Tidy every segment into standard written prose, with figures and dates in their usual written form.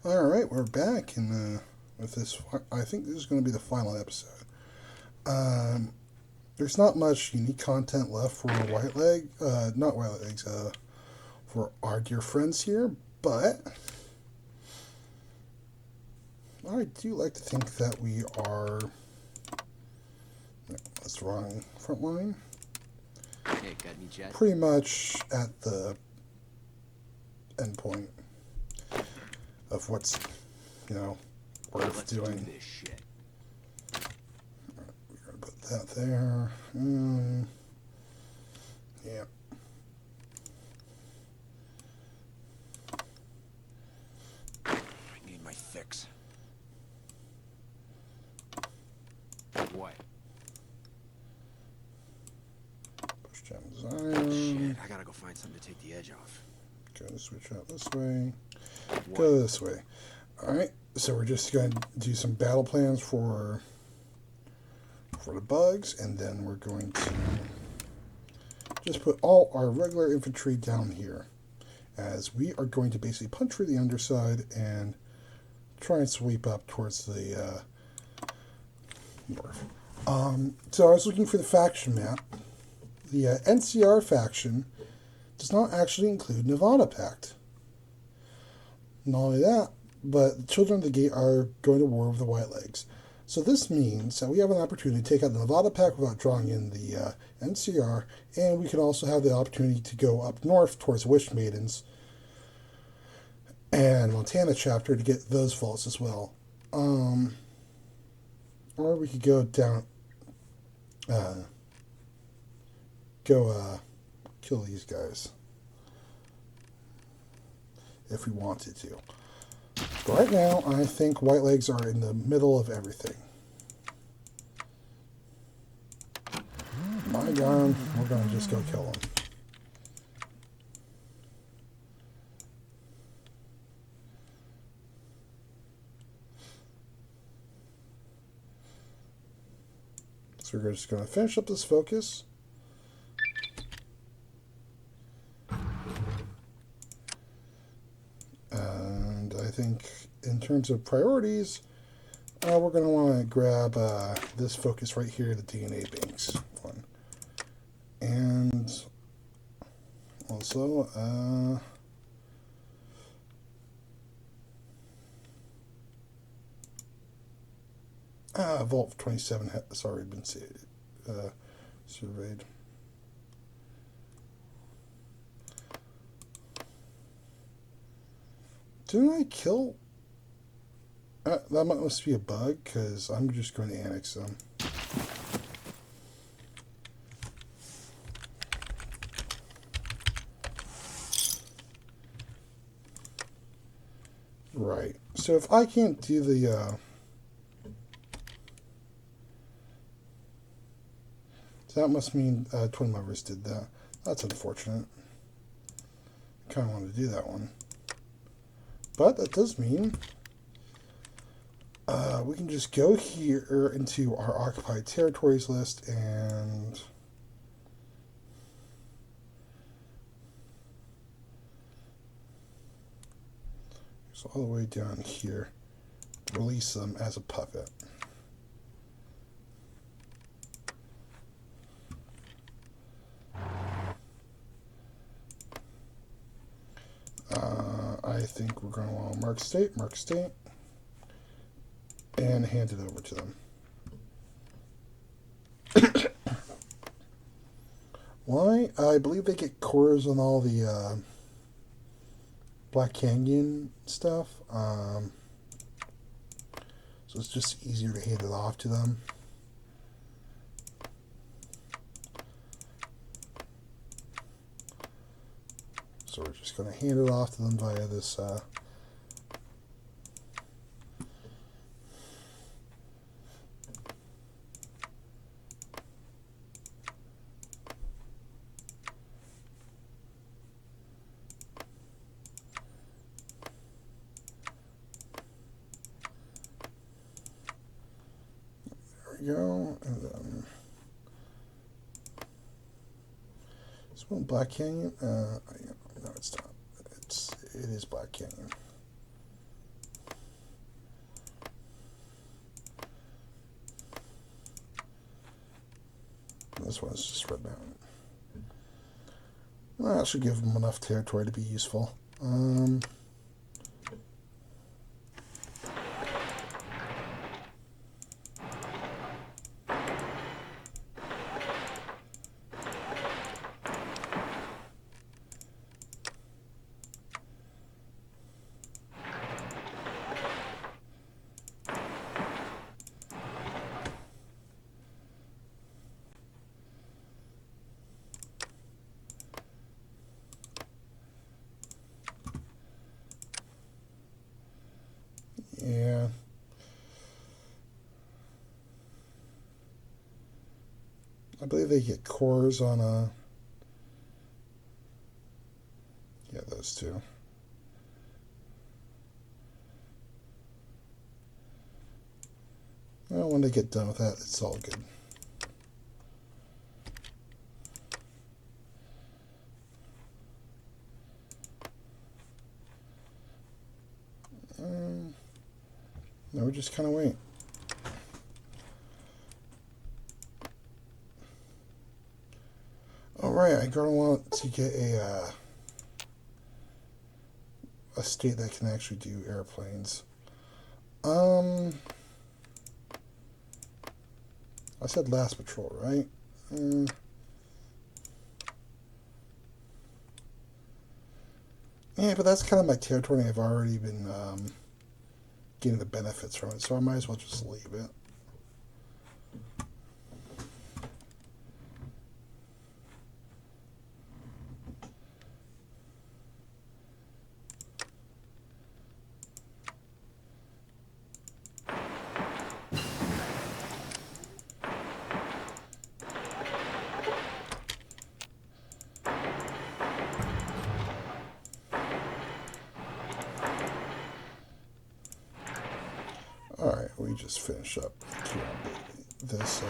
All right, we're back, and with this, I think this is going to be the final episode. Um, there's not much unique content left for White Leg, not White Legs, for our dear friends here, but I do like to think that we are. No, that's the wrong front line. Hey, got any jet? Pretty much at the end point of what's, worth Let's doing. do this shit. We're gonna put that there. Yeah. I need my fix. What? Push down Zion. Shit, I gotta go find something to take the edge off. Go switch out this way. What? Go this way. Alright, so we're just going to do some battle plans for the bugs, and then we're going to just put all our regular infantry down here, as we are going to basically punch through the underside and try and sweep up towards the north. So I was looking for the faction map. The NCR faction does not actually include Nevada Pact. Not only that, but the Children of the Gate are going to war with the White Legs. So this means that we have an opportunity to take out the Nevada Pact without drawing in the NCR, and we can also have the opportunity to go up north towards Wish Maidens and Montana chapter to get those vaults as well. Or we could go down, kill these guys if we wanted to. But right now, I think White Legs are in the middle of everything. My God, we're going to just go kill them. So we're just going to finish up this focus. And I think in terms of priorities, we're going to want to grab this focus right here, the DNA banks one. And also, Vault 27 has already been surveyed. Didn't I kill? That must be a bug, because I'm just going to annex them. Right. So if I can't do the... so that must mean Twin Lovers did that. That's unfortunate. I kind of wanted to do that one. But that does mean we can just go here into our occupied territories list and so all the way down here, release them as a puppet. I think we're going to want to mark state, and hand it over to them. Why? I believe they get cores on all the Black Canyon stuff, so it's just easier to hand it off to them. So we're just going to hand it off to them via this there we go, and then this one, Black Canyon. No, it's not. It is Black Canyon. this one is just Red Mountain. Well, that should give them enough territory to be useful. Yeah. I believe they get cores on a... Yeah, those two. Well, when they get done with that, it's all good. No, we're just kind of waiting. All right, I'm gonna want to get a state that can actually do airplanes. I said last patrol, right? Yeah, but that's kind of my territory. I've already been getting the benefits from it, so I might as well just leave it. Alright, we just finish up this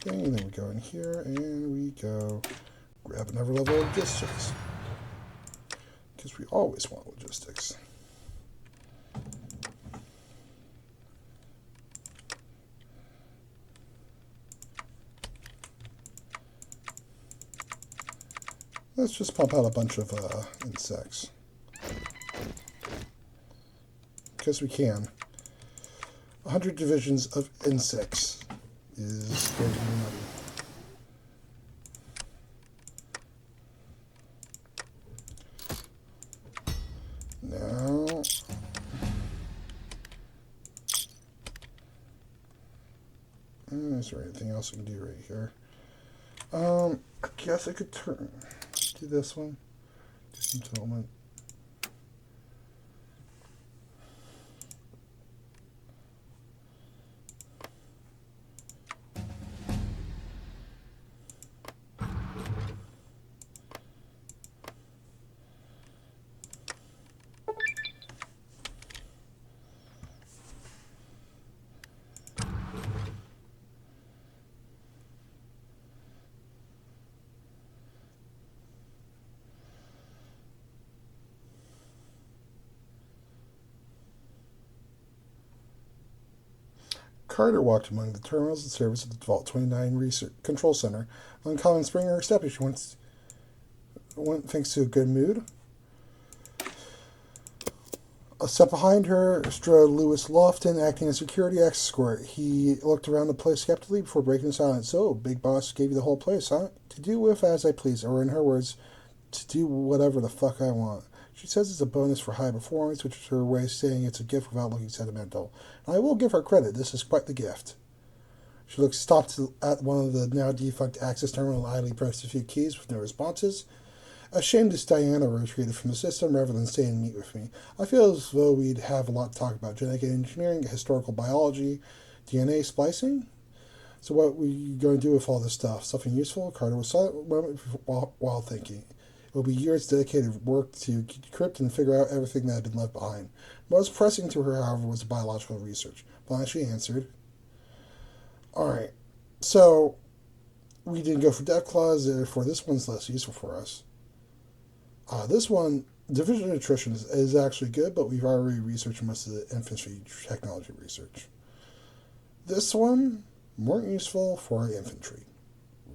thing, and then we go in here, and we go grab another level of logistics. Because we always want logistics. Let's just pump out a bunch of insects. Because we can. 100 divisions of insects is going to be money. Now, is there anything else I can do right here? I guess I could do this one. Do some settlement. Carter walked among the terminals and service of the Vault-29 Research Control Center. On Colin Springer stepped, she went thanks to a good mood. A step behind her strode Lewis Lofton, acting as security escort. He looked around the place skeptically before breaking silence. So, Big Boss gave you the whole place, huh? To do with as I please, or in her words, to do whatever the fuck I want. She says it's a bonus for high performance, which is her way of saying it's a gift without looking sentimental. And I will give her credit. This is quite the gift. She stopped at one of the now defunct access terminal and idly pressed a few keys with no responses. Ashamed as Diana retreated from the system rather than stay and meet with me. I feel as though we'd have a lot to talk about. Genetic engineering, historical biology, DNA splicing. So what are we going to do with all this stuff? Something useful? Carter was silent while thinking. It will be years dedicated work to decrypt and figure out everything that had been left behind. Most pressing to her, however, was the biological research. Blanche answered. Alright, so we didn't go for death clause, therefore this one's less useful for us. This one, division nutrition is actually good, but we've already researched most of the infantry technology research. This one, more useful for infantry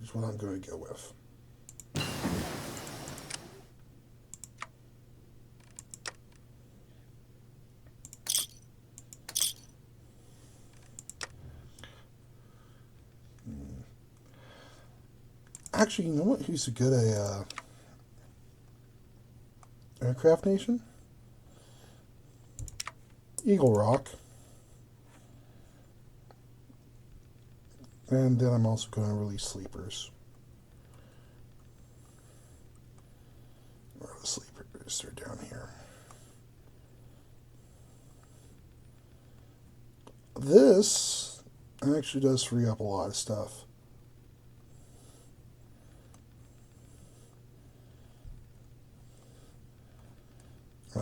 is what I'm going to go with. Actually, you know what? Who's a good aircraft nation? Eagle Rock. And then I'm also going to release sleepers. Where are the sleepers? They're down here. This actually does free up a lot of stuff.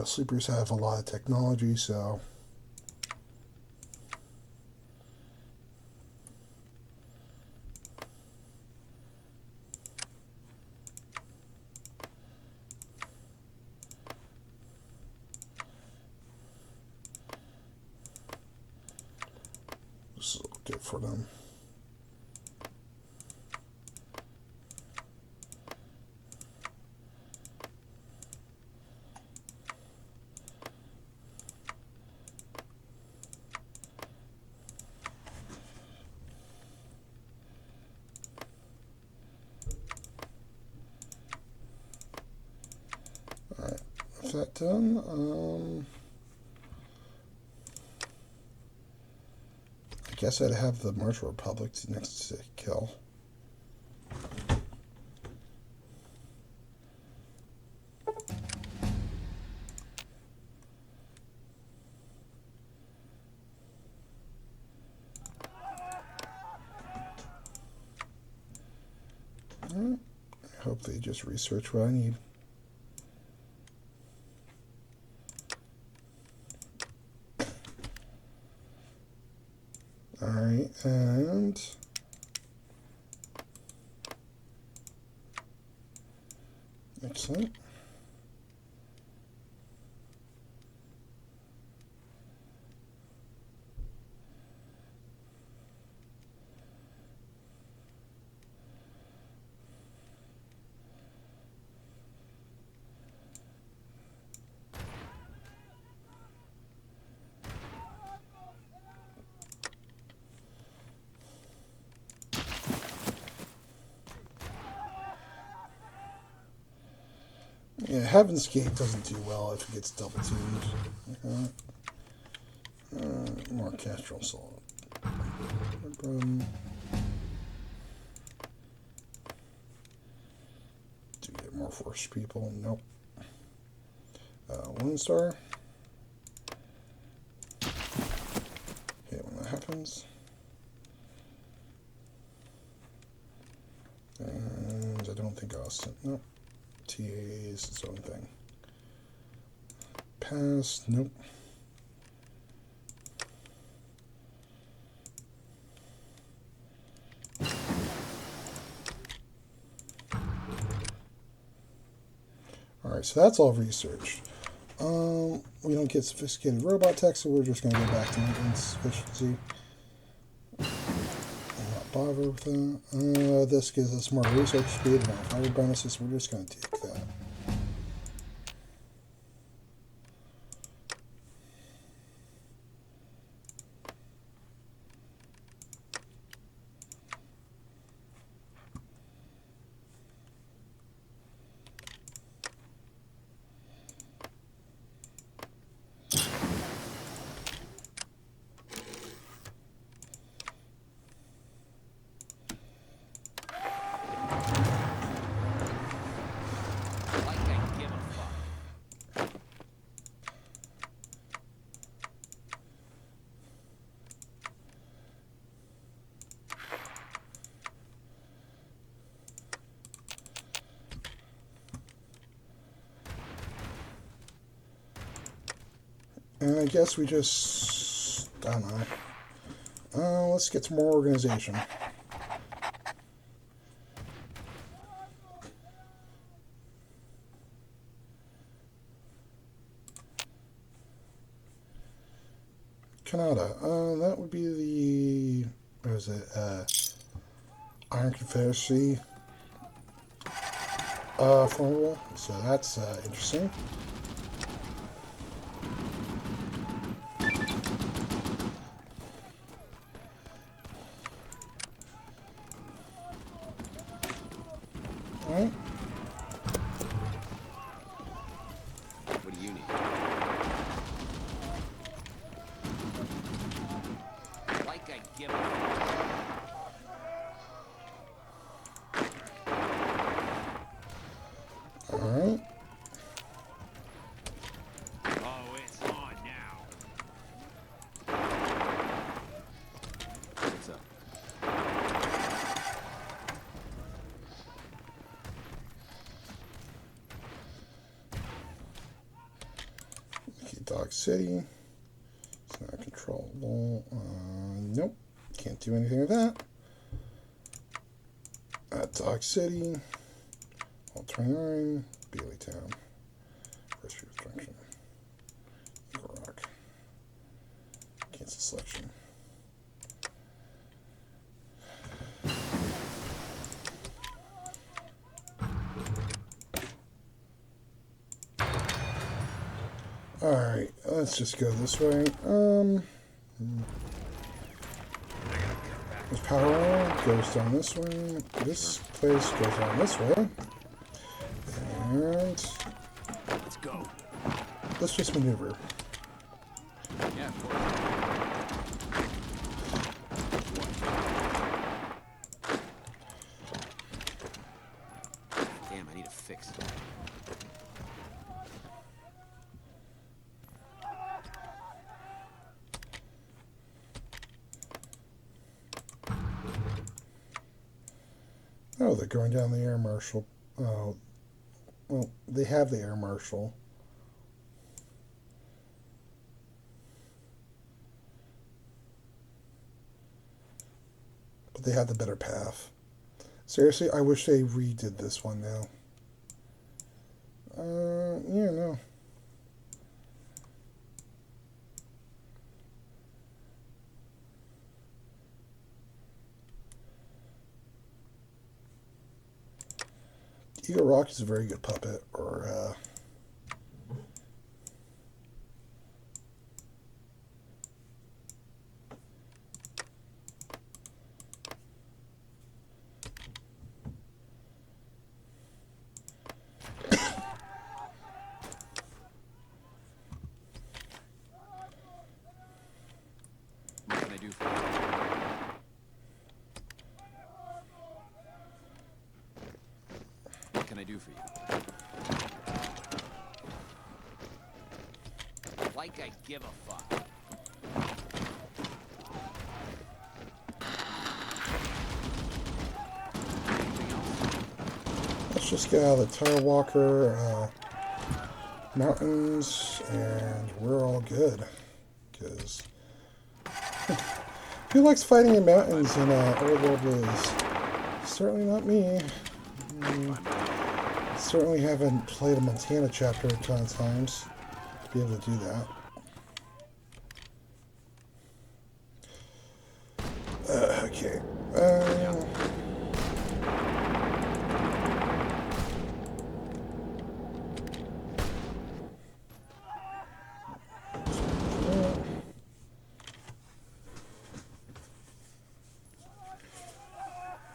Sleepers have a lot of technology, so this is good for them. Alright, with that done, I guess I'd have the Marshall Republic next to kill. Alright, I hope they just research what I need. Alright, and excellent. Yeah, Heaven's Gate doesn't do well if it gets double teamed. More Castrol Salt. Do get more force people? Nope. One star. Okay, when that happens. And I don't think Austin. Nope. TA is its own thing. Pass. Nope. Alright, so that's all researched. We don't get sophisticated robot tech, so we're just going to go back to maintenance efficiency. Not bother with that. This gives us more research speed and fire bonuses. We're just going to take that. And I guess we just, I don't know. Let's get some more organization. Canada. That would be the, what is it? Iron Confederacy formula. So that's interesting. Alright. What do you need? Like I give a Alright. Oh, it's on now. What's up? Okay, Dog City. It's not controllable. Nope. Can't do anything with that. Dog City. All 29. Bailey Town. First View Junction. Eagle Rock. Cancel selection. Alright, let's just go this way. This power line goes down this way. This place goes down this way. And Let's go. let's just maneuver. Yeah, of course. Damn, I need a fix. Oh, they're going down the air marshal. Oh, well, they have the air marshal. But they had the better path. Seriously, I wish they redid this one now. Yeah, no. Eagle Rock is a very good puppet, or, What can I do for you? What can I do for you? Like I give a fuck. Anything else? let's just get out of the Tire Walker, mountains, and we're all good. Because who likes fighting in mountains in old world ways? Certainly not me. Certainly haven't played a Montana chapter a ton of times to be able to do that. Okay.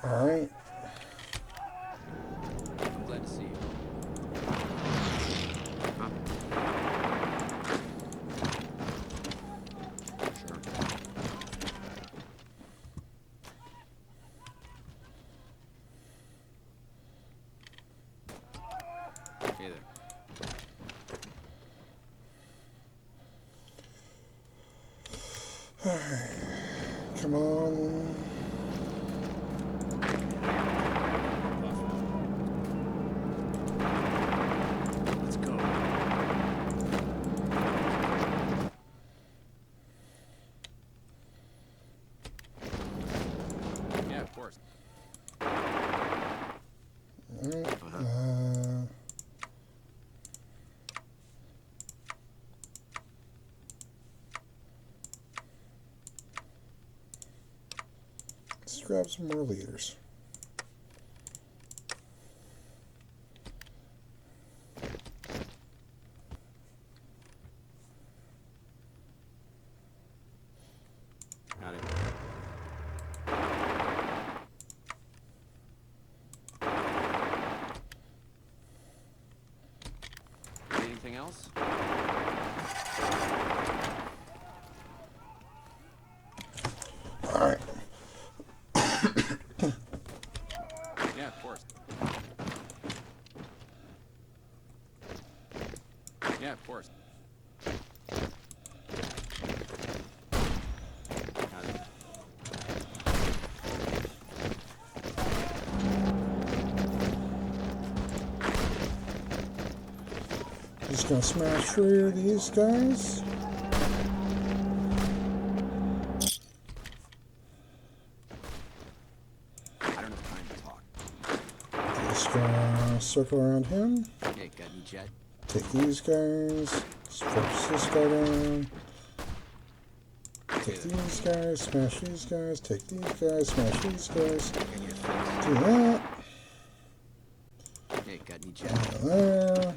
All right. I'm glad to see you. Huh? Sure. Hey there. Come on. Let's go. Yeah, of course. All right. Let's grab some more leaders. else? Alright. Yeah, of course. Yeah, of course. Just gonna smash through these guys. I don't have time to talk. Just gonna circle around him. Hey, got any jet? Take these guys. Focus this guy down. Take these guys. Smash these guys. Take these guys. Smash these guys. I need a fix. Do that. Hey, got any jet? There.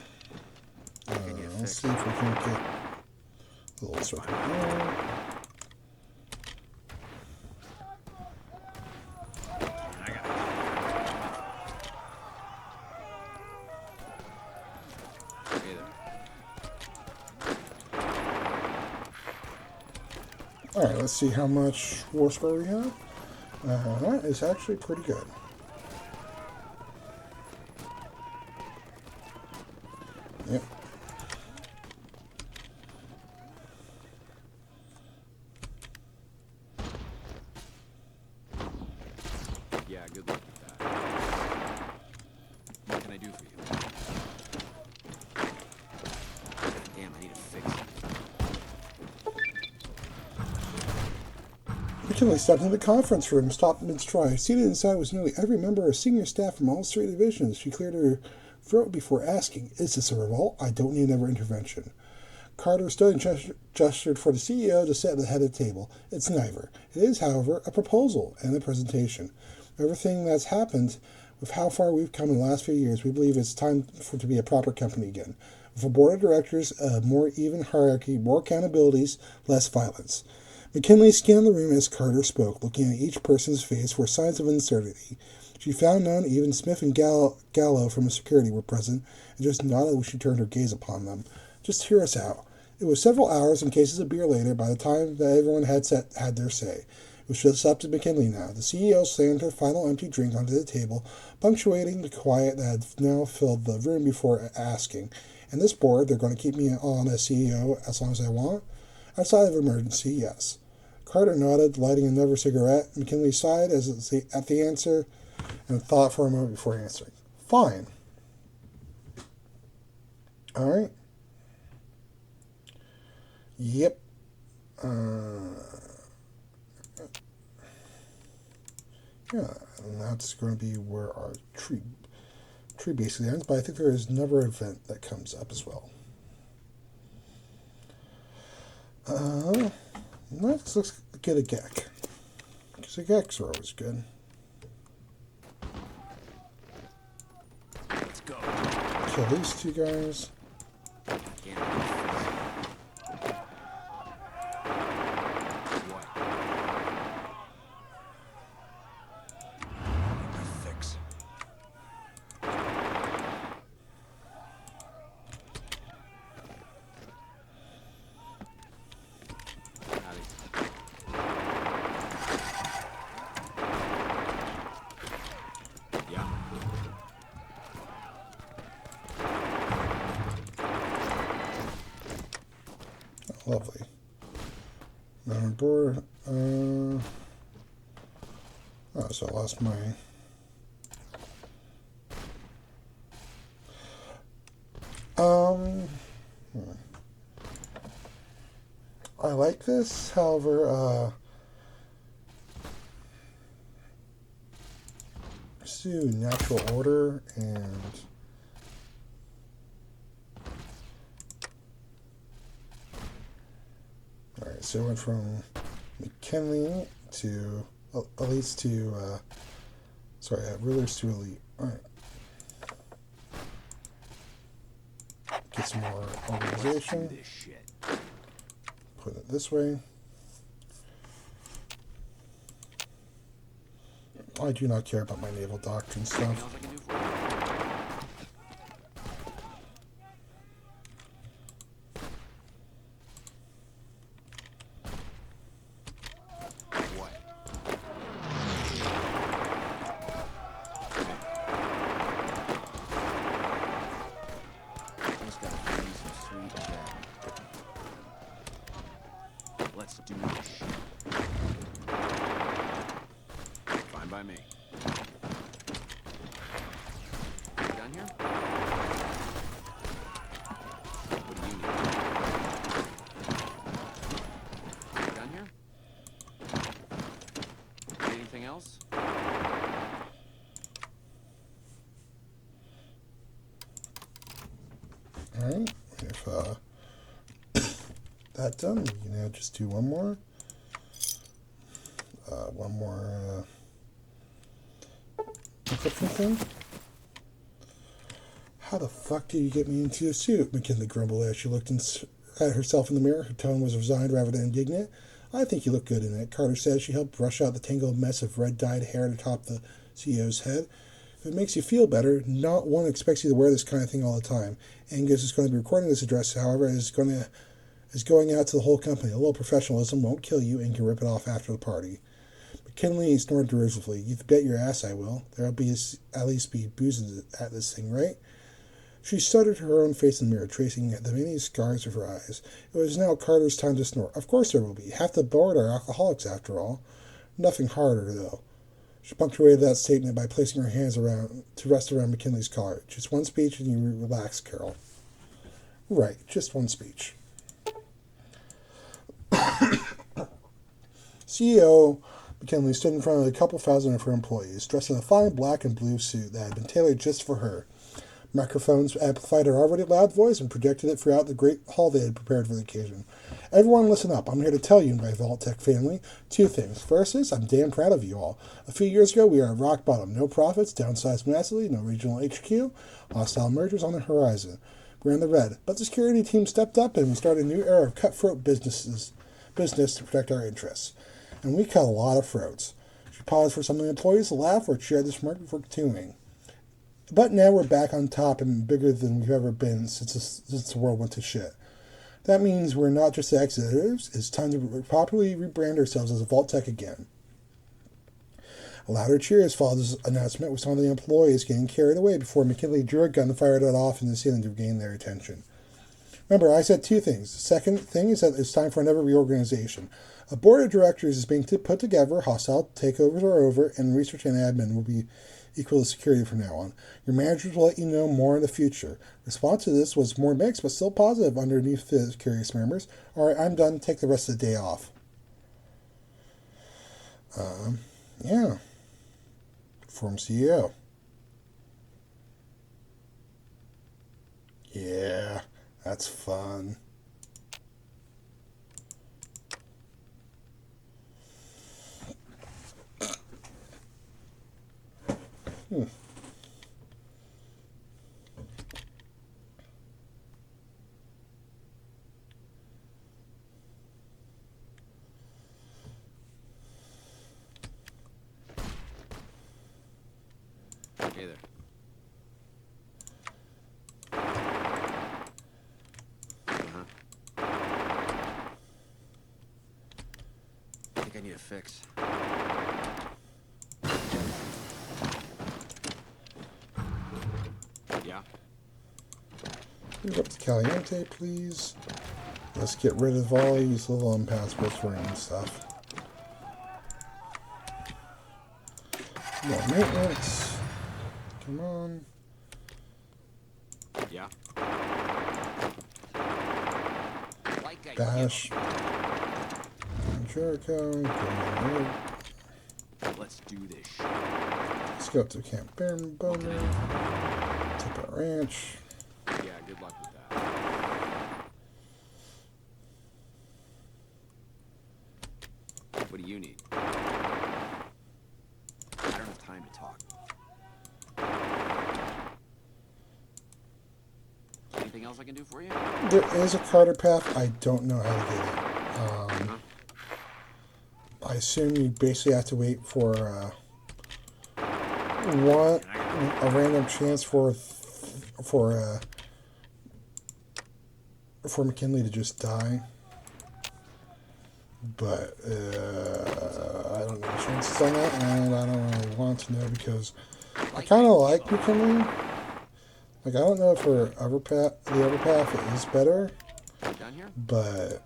I need a Let's fix. see if we can get a little circle there. Hey there. Alright, let's see how much war score we have. That is actually pretty good. Yep. Yeah, good luck with that. What can I do for you? Damn, I need a fix. McKinley stepped into the conference room and stopped mid-stride. Seated inside was nearly every member of senior staff from all three divisions. She cleared her throat before asking, "Is this a revolt? I don't need another intervention." Carter stood and gestured for the CEO to sit at the head of the table. "It's neither. It is, however, a proposal and a presentation. Everything that's happened, with how far we've come in the last few years, we believe it's time for it to be a proper company again. With a board of directors, a more even hierarchy, more accountabilities, less violence." McKinley scanned the room as Carter spoke, looking at each person's face for signs of uncertainty. She found none. Even Smith and Gallo from security were present, and just nodded when she turned her gaze upon them. "Just hear us out." It was several hours and cases of beer later by the time that everyone had their say. It was just up to McKinley now. The CEO slammed her final empty drink onto the table, punctuating the quiet that had now filled the room before asking, "And this board, they're going to keep me on as CEO as long as I want?" "Outside of emergency, yes." Carter nodded, lighting another cigarette. McKinley sighed at the answer and thought for a moment before answering. "Fine." All right. Yep. Yeah, and that's going to be where our tree basically ends, but I think there is another event that comes up as well. Let's get a Gek, because the Geks are always good. Let's go. Kill these two guys. Damn, I need a fix. What? I need a fix. Howdy. Yeah. Lovely. Now on board. So I lost my. I like this, however, let's do natural order and. Alright, so it went from McKinley to elites to, rulers to elite. Alright. Get some more organization. Do this shit. Put it this way. I do not care about my naval doctrine Anything stuff. else I can do for you? Let's do this. Fine by me. You done here? What do you need? You done here? Need anything else? Alright, if that done, we can now just do one more. One more encryption thing. How the fuck did you get me into a suit? McKinley grumbled as she looked at herself in the mirror. Her tone was resigned rather than indignant. I think you look good in it, Carter said. She helped brush out the tangled mess of red-dyed hair atop the CEO's head. If it makes you feel better, not one expects you to wear this kind of thing all the time. Angus is going to be recording this address, however, is going out to the whole company. A little professionalism won't kill you, and you can rip it off after the party. McKinley snorted derisively. You bet your ass I will. There'll be at least be boozing at this thing, right? She studied her own face in the mirror, tracing the many scars of her eyes. It was now Carter's time to snort. Of course there will be. Half the board are alcoholics, after all. Nothing harder, though. She punctuated that statement by placing her hands to rest around McKinley's collar. Just one speech and you relax, Carol. Right, just one speech. CEO McKinley stood in front of a couple thousand of her employees, dressed in a fine black and blue suit that had been tailored just for her. Microphones amplified her already loud voice and projected it throughout the great hall they had prepared for the occasion. Everyone listen up. I'm here to tell you, my Vault-Tec family, two things. First is, I'm damn proud of you all. A few years ago, we were at rock bottom. No profits, downsized massively, no regional HQ, hostile mergers on the horizon. We're in the red. But the security team stepped up and we started a new era of cutthroat business to protect our interests. And we cut a lot of throats. She paused for some of the employees to laugh or cheer the smirk before continuing. But now we're back on top and bigger than we've ever been since the world went to shit. That means we're not just the executives. It's time to properly rebrand ourselves as a Vault-Tec again. A louder cheers followed this announcement, with some of the employees getting carried away before McKinley drew a gun and fired it off in the ceiling to gain their attention. Remember, I said two things. The second thing is that it's time for another reorganization. A board of directors is being put together, hostile takeovers are over, and research and admin will be equal to security from now on. Your managers will let you know more in the future. Response to this was more mixed, but still positive underneath the curious murmurs. Alright, I'm done. Take the rest of the day off. Yeah. Former CEO. Yeah, that's fun. Hey there. I think I need a fix. Yeah. Move up to Caliente, please. Let's get rid of all these little passwords for and stuff. More maintenance. Come on. Yeah. Dash. Jericho. Let's do this. Let's go to Camp Boner. Tip Ranch. Yeah, good luck with that. What do you need? I don't have time to talk. Anything else I can do for you? There is a Carter path. I don't know how to get it. I assume you basically have to wait for a random chance for McKinley to just die. But I don't know the chances on that, and I don't really want to know because I kind of like McKinley. Like, I don't know if the other path is better, Down here? but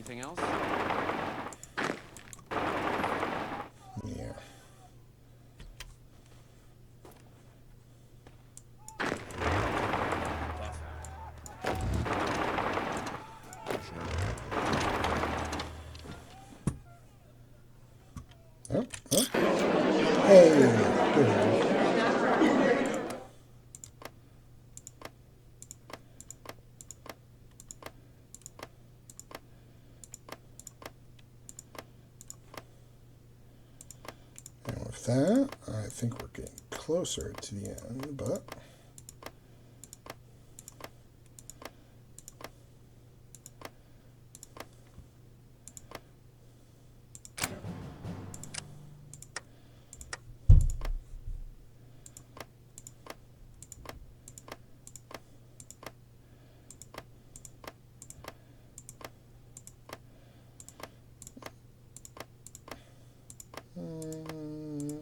Anything else? Yeah. Oh, oh. Hey, there we go. And with that, I think we're getting closer to the end, but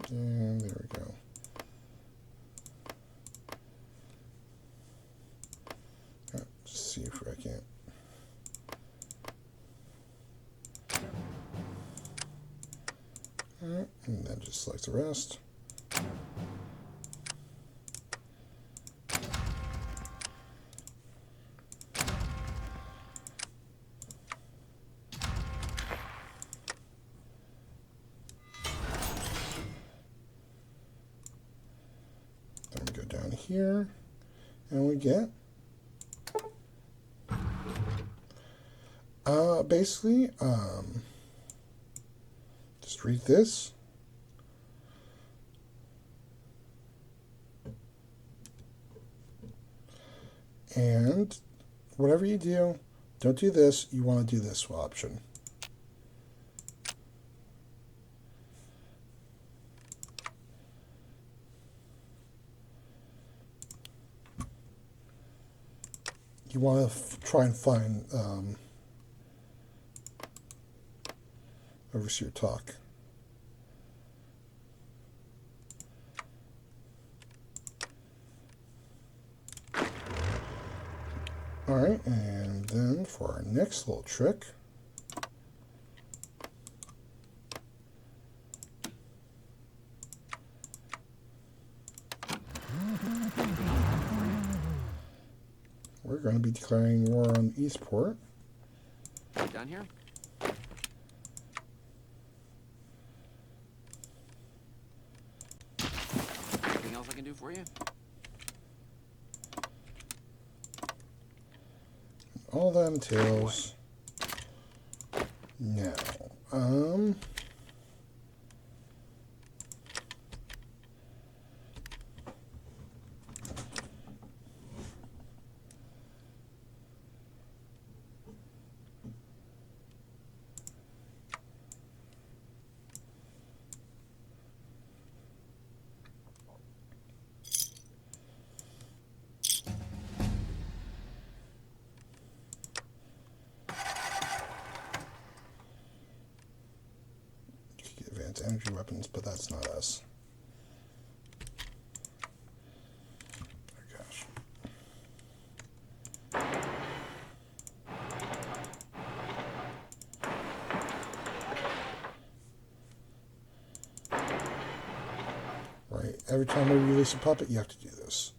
and there we go. Let's see if I can't. Alright, and then just select the rest. Then we go down here, and we get basically just read this. And whatever you do, don't do this. You want to do this option. You want to try and find overseer talk. All right, and then for our next little trick, we're going to be declaring war on Eastport. Down here? Anything else I can do for you? All that entails. Now, advanced energy weapons, but that's not us. Oh gosh. Right, every time we release a puppet, you have to do this.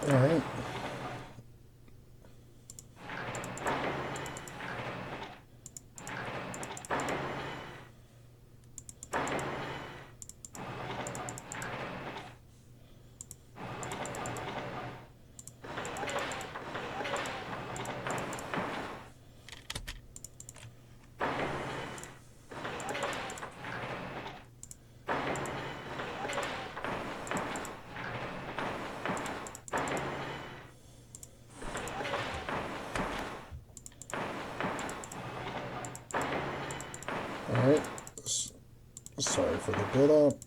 All right. Alright, sorry for the build up.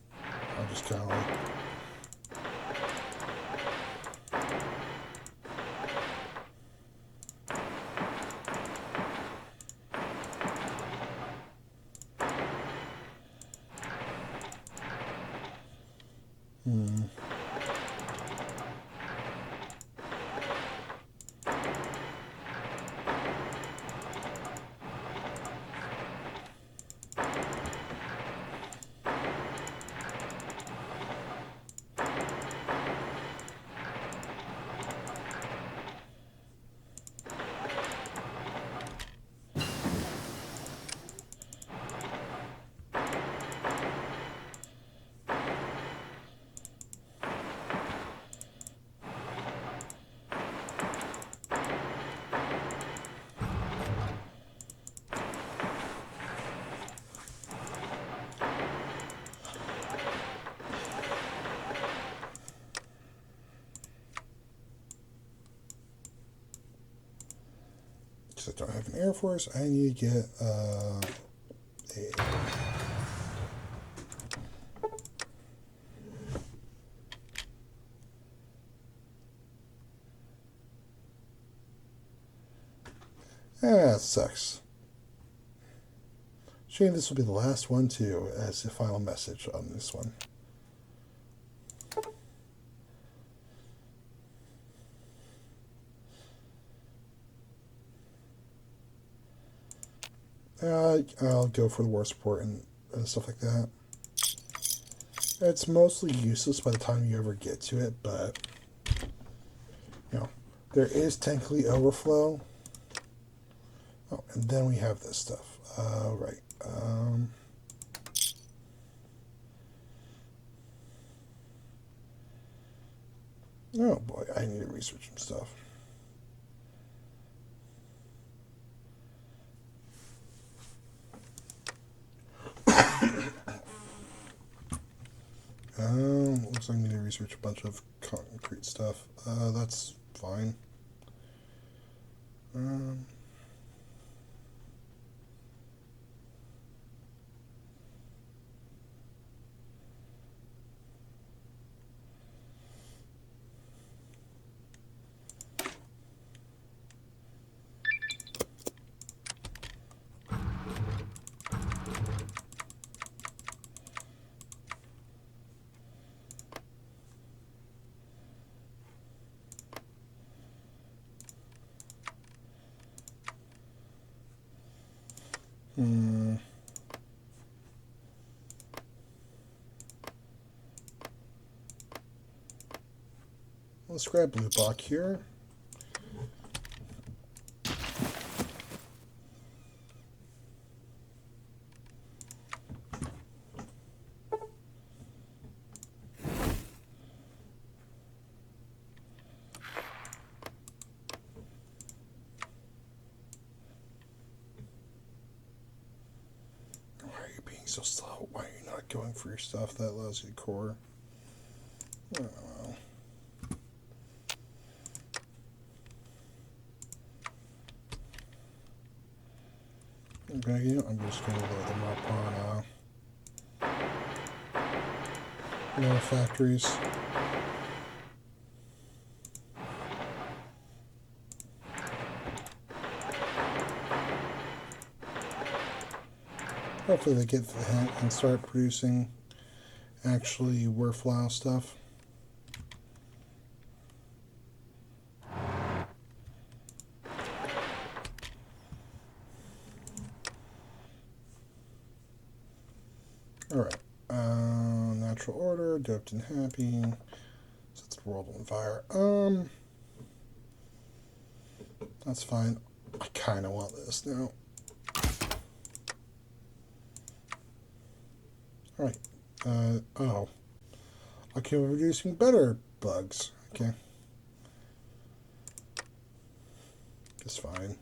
I'll just kind of like because I don't have an Air Force, I need to get that sucks. Shame this will be the last one too, as the final message on this one. I'll go for the war support and stuff like that. It's mostly useless by the time you ever get to it, but you know, there is technically overflow. Oh, and then we have this stuff. Right. Oh boy, I need to research some stuff. Looks like I need to research a bunch of concrete stuff. That's fine. Let's grab blue block here. Why are you being so slow? Why are you not going for your stuff that allows you to core? I don't know. Okay, I'm just going to load them up on factories. Hopefully they get the hint and start producing actually worthwhile stuff. Alright. Natural order, doped and happy. Sets the world on fire. That's fine. I kind of want this now. Alright. Oh. Okay, we're producing better bugs. Okay. That's fine.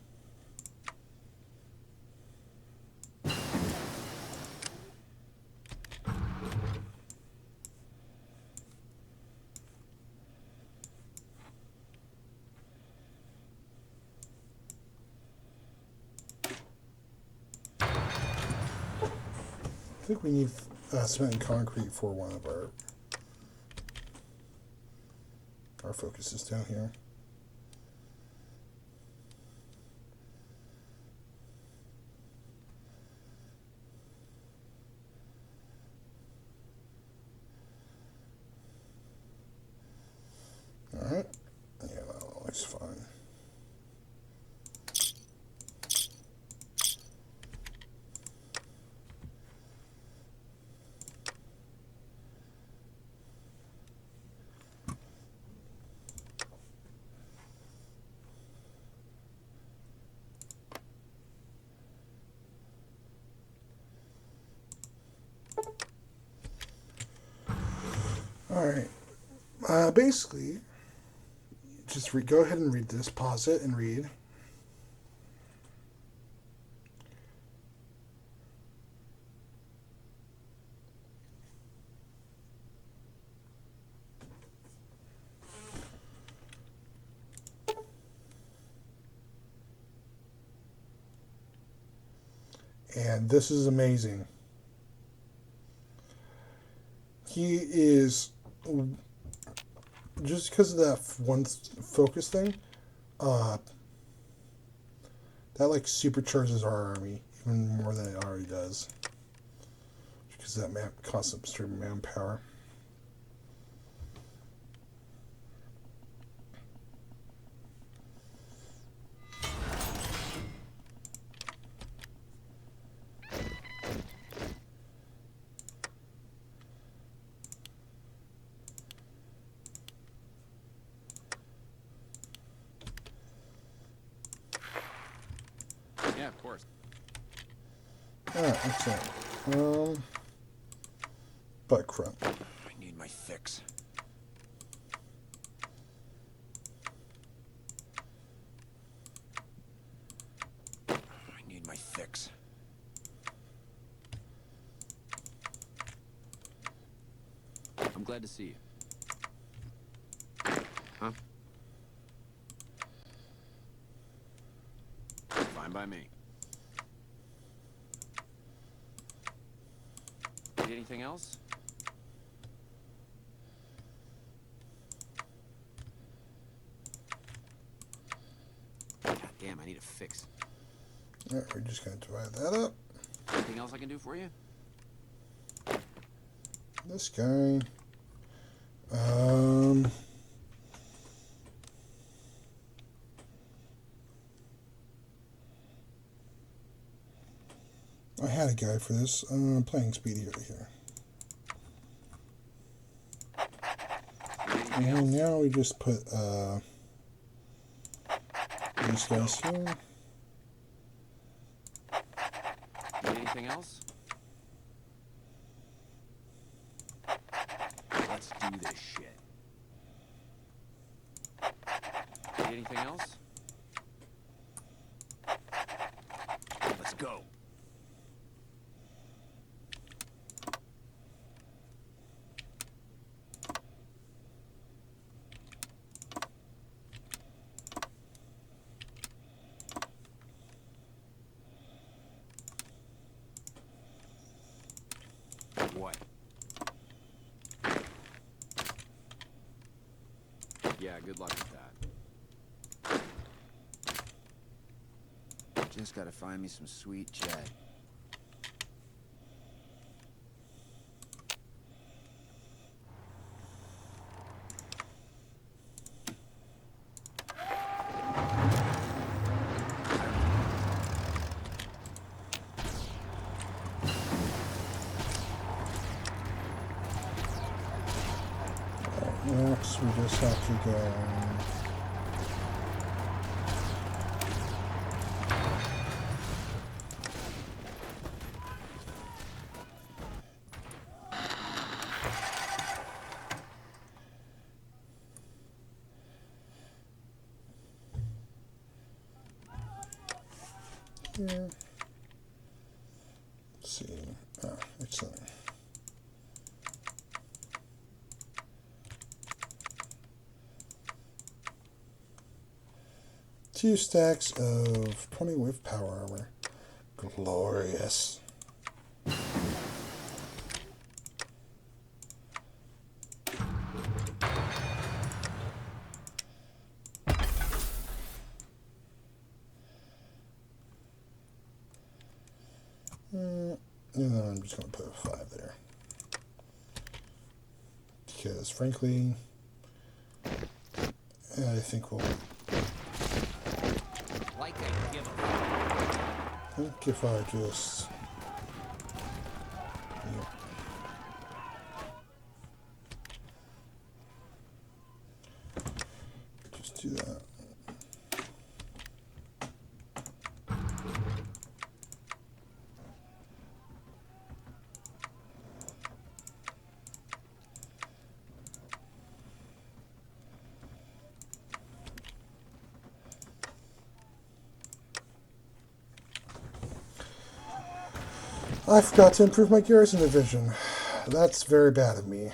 I think we need cement and concrete for one of our focuses down here. Alright. Yeah, that looks fine. Alright. Basically, just go ahead and read this. Pause it and read. And this is amazing. He is, just because of that one focus thing, that like supercharges our army even more than it already does. Because that constant stream of manpower. Yeah, of course. Alright, excellent. Butt crump. I need my fix. I need my fix. I'm glad to see you. Huh? Fine by me. Need anything else? God damn, I need a fix. Alright, we're just going to divide that up. Anything else I can do for you? This guy. I had a guy for this. Playing speed here. And now we just put these guys here. Need anything else? Let's do this shit. Need anything else? Let's go. What? Yeah, good luck with that. Just gotta find me some sweet jet. Next, we just have to go. Here. Let's see. Excellent. Two stacks of 20 with power armor. Glorious. And then I'm just going to put a 5 there. Because frankly, I think we'll... I think if I just... Yep. Just do that. I forgot to improve my garrison division. That's very bad of me.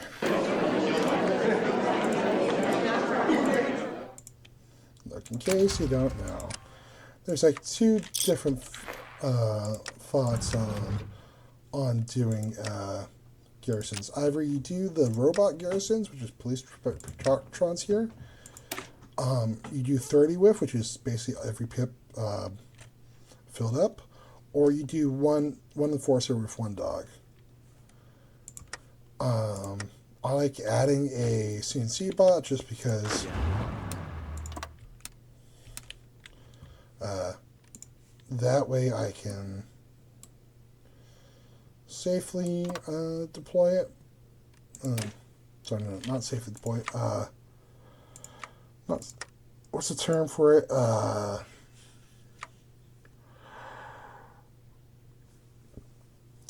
Look, in case you don't know, there's like two different thoughts on doing garrisons. Either you do the robot garrisons, which is police patrons here. You do 30 whiff, which is basically every pip filled up, or you do one enforcer with one dog. I like adding a CNC bot just because that way I can safely deploy it. Sorry, no, not safely deploy it. Not, what's the term for it?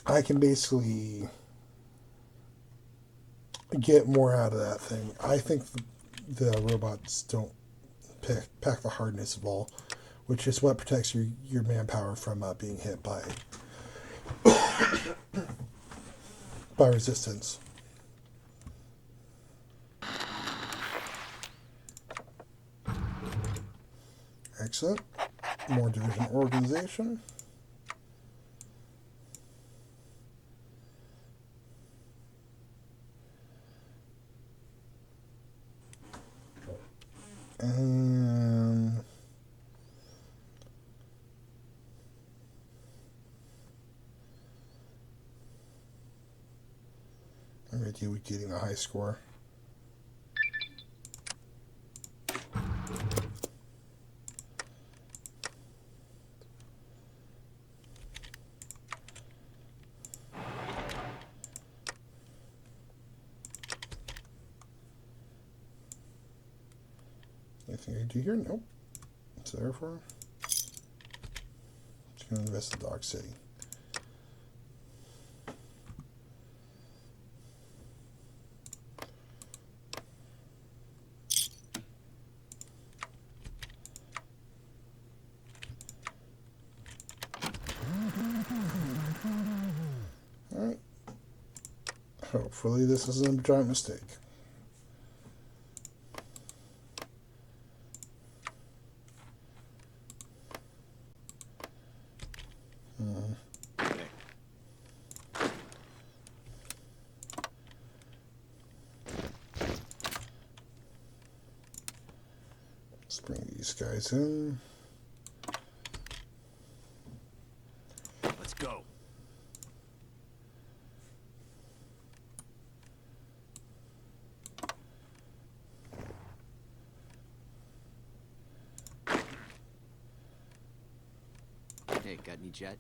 I can basically get more out of that thing. I think the robots don't pack the hardness of all, which is what protects your manpower from being hit by resistance. Excellent. More division organization. And I'm going to deal with getting a high score. Anything I do here? Nope. It's there for. Just going to invest in Dog City. Alright. Hopefully this isn't a giant mistake. Let's bring these guys in. Let's go. Hey, got any jet?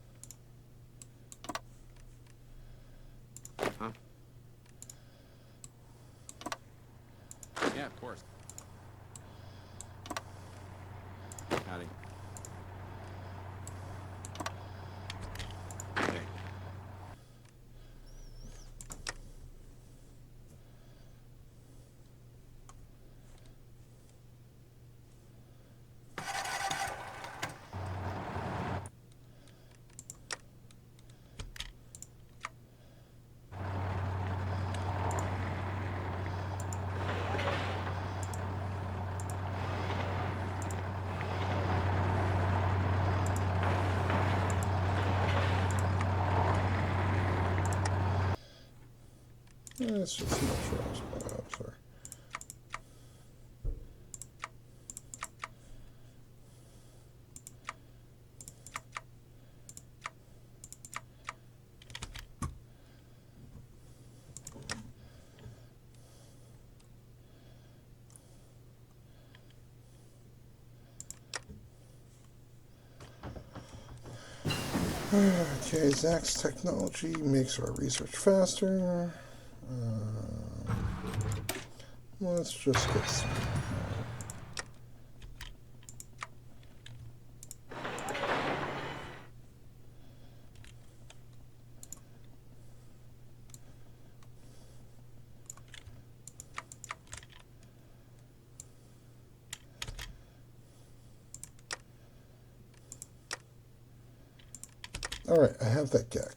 Huh? Yeah, of course. Howdy. Hey. It's just no trails, but sorry. Okay, Zach's technology makes our research faster. Let's just get some. All right, I have that deck.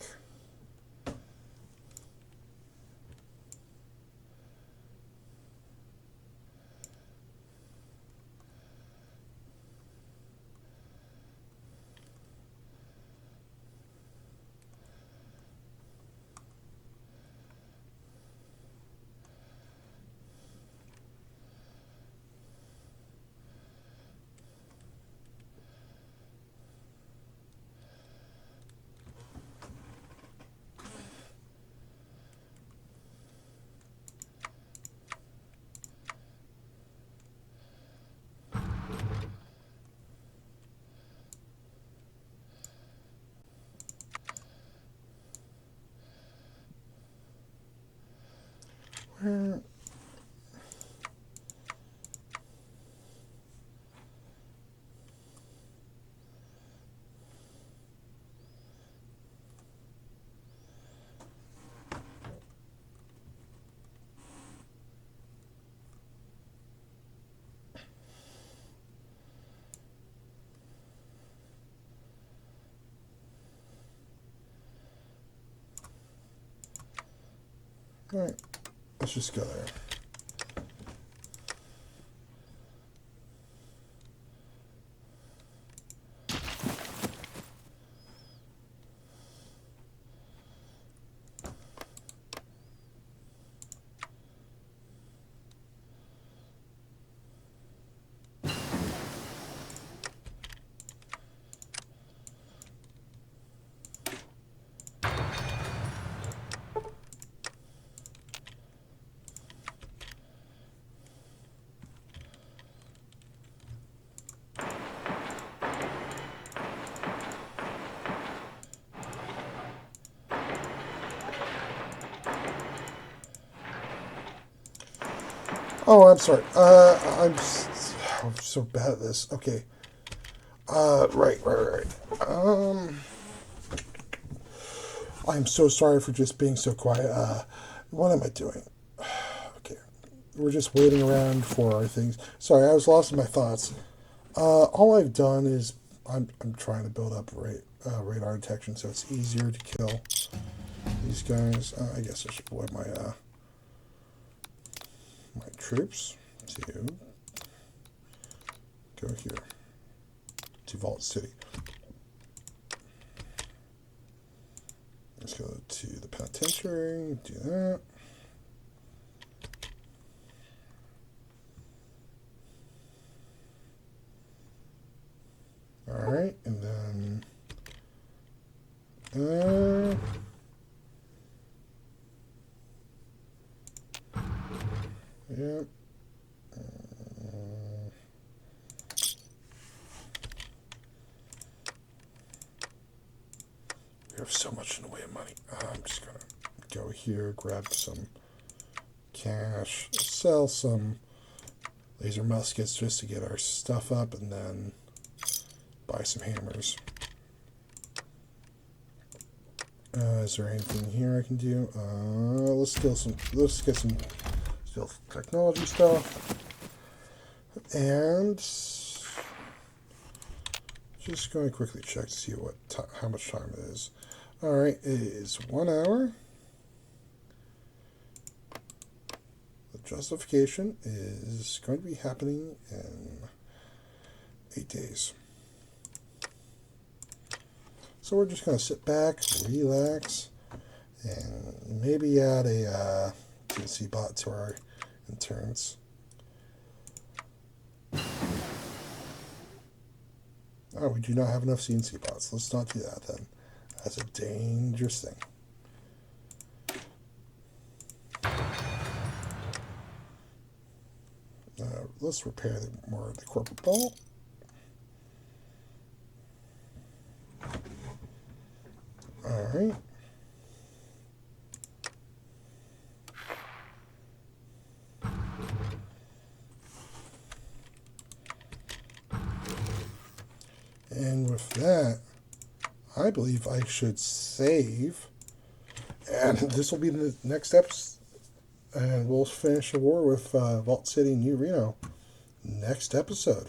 Where? Alright, let's just go there. Oh, I'm sorry. I'm so bad at this. Okay. Right. I'm so sorry for just being so quiet. What am I doing? Okay. We're just waiting around for our things. Sorry, I was lost in my thoughts. All I've done is I'm trying to build up radar detection so it's easier to kill these guys. I guess I should put my troops to go here to Vault City. Let's go to the penitentiary, do that. Alright, and then yeah. We have so much in the way of money. I'm just gonna go here, grab some cash, sell some laser muskets just to get our stuff up, and then buy some hammers. Is there anything here I can do? Let's get some stealth technology stuff, and just going to quickly check to see how much time it is. All right, it is 1 hour. The justification is going to be happening in 8 days. So we're just going to sit back, relax, and maybe add a CNC bot to our interns. Oh, we do not have enough CNC bots. Let's not do that then. That's a dangerous thing. Let's repair more of the corporate bolt. All right. And with that, I believe I should save. And this will be the next episode. And we'll finish the war with Vault City, New Reno next episode.